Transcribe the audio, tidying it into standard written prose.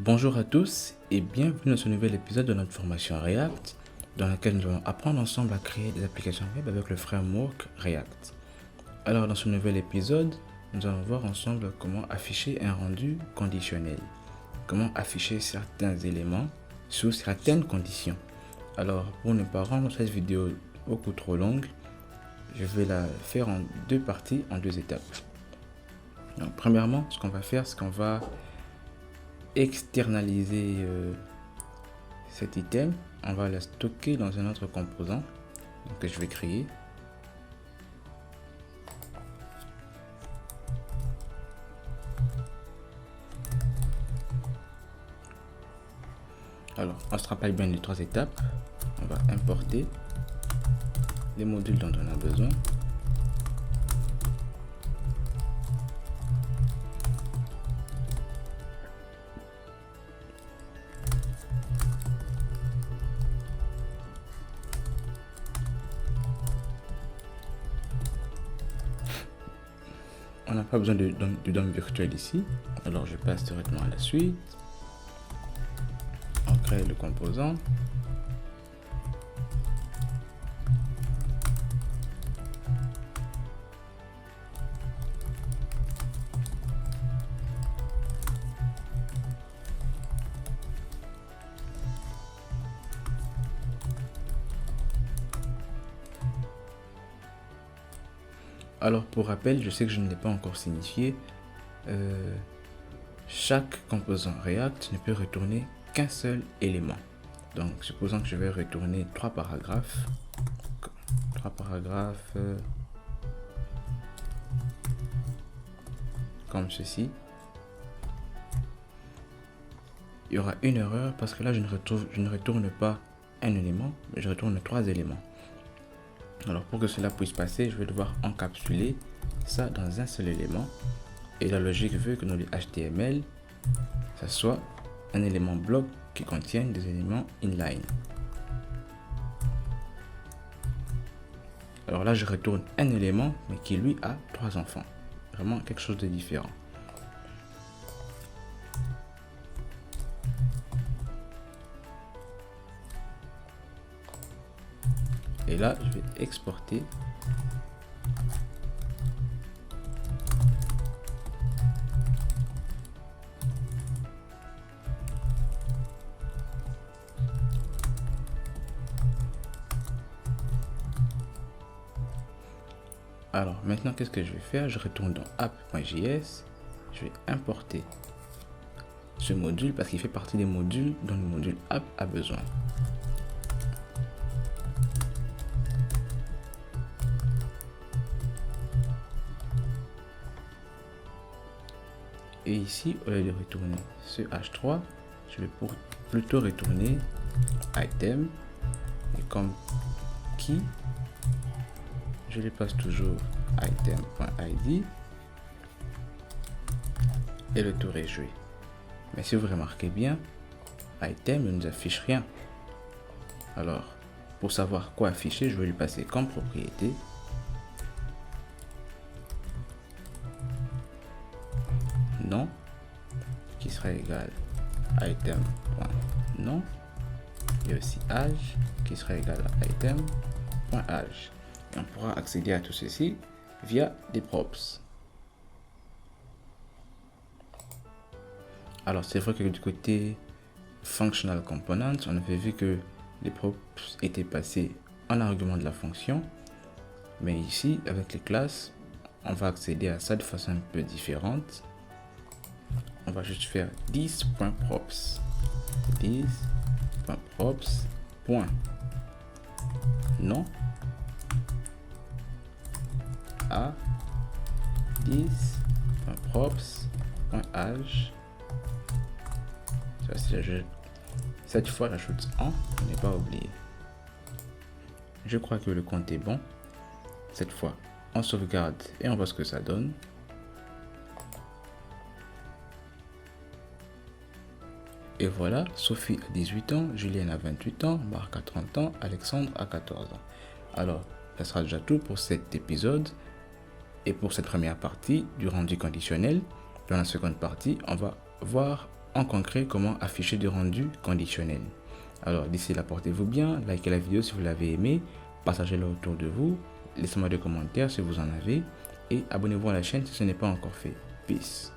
Bonjour à tous et bienvenue dans ce nouvel épisode de notre formation React dans laquelle nous allons apprendre ensemble à créer des applications web avec le framework React. Alors dans ce nouvel épisode, nous allons voir ensemble comment afficher un rendu conditionnel, comment afficher certains éléments sous certaines conditions. Alors pour ne pas rendre cette vidéo beaucoup trop longue, je vais la faire en deux parties, en deux étapes. Donc premièrement, ce qu'on va faire, c'est qu'on va externaliser cet item. On va la stocker dans un autre composant que je vais créer. Alors, on se rappelle bien les trois étapes. On va importer les modules dont on a besoin. On n'a pas besoin de DOM virtuel ici, alors je passe directement à la suite. On crée le composant. Alors pour rappel, je sais que je ne l'ai pas encore signifié, chaque composant React ne peut retourner qu'un seul élément. Donc supposons que je vais retourner trois paragraphes comme ceci. Il y aura une erreur parce que là je ne retourne pas un élément, mais je retourne trois éléments. Alors pour que cela puisse passer, je vais devoir encapsuler ça dans un seul élément. Et la logique veut que dans le HTML, ça soit un élément bloc qui contienne des éléments inline. Alors là, je retourne un élément, mais qui lui a trois enfants. Vraiment quelque chose de différent. Et là, je vais exporter. Alors maintenant, qu'est-ce que je vais faire? Je retourne dans app.js. Je vais importer ce module parce qu'il fait partie des modules dont le module app a besoin. Et ici, au lieu de retourner ce H3, je vais plutôt retourner item. Et comme key, je les passe toujours item.id. Et le tour est joué. Mais si vous remarquez bien, item ne nous affiche rien. Alors, pour savoir quoi afficher, je vais lui passer comme propriété nom qui sera égal à item.nom et aussi âge qui sera égal à item.âge. Et on pourra accéder à tout ceci via des props. Alors c'est vrai que du côté functional components, on avait vu que les props étaient passés en argument de la fonction, mais ici avec les classes, on va accéder à ça de façon un peu différente. On va juste faire this.props. This.props. Non. A. This.props.âge. Cette fois, j'ajoute en, on n'est pas oublié. Je crois que le compte est bon. Cette fois, on sauvegarde et on voit ce que ça donne. Et voilà, Sophie a 18 ans, Julienne a 28 ans, Marc a 30 ans, Alexandre a 14 ans. Alors, ça sera déjà tout pour cet épisode et pour cette première partie du rendu conditionnel. Dans la seconde partie, on va voir en concret comment afficher du rendu conditionnel. Alors d'ici là, portez-vous bien, likez la vidéo si vous l'avez aimé, partagez-la autour de vous, laissez-moi des commentaires si vous en avez et abonnez-vous à la chaîne si ce n'est pas encore fait. Peace.